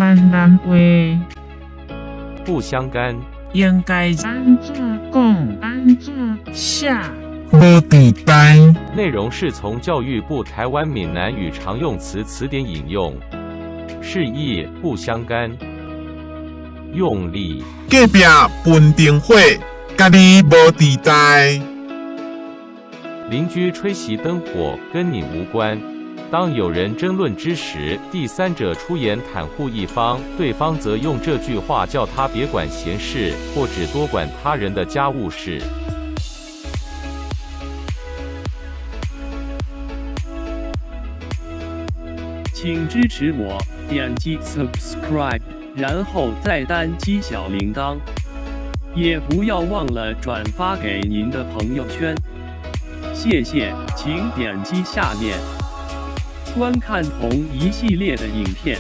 闽南话不相干，应该安怎讲？安怎写？无地带，内容是从教育部台湾闽南语常用词词典引用，释义不相干。用力，隔壁分灯火，家己无地带。邻居吹熄灯火，跟你无关。当有人争论之时，第三者出言袒护一方，对方则用这句话叫他别管闲事，或只多管他人的家务事。请支持我，点击 subscribe， 然后再单击小铃铛，也不要忘了转发给您的朋友圈。谢谢，请点击下面观看同一系列的影片。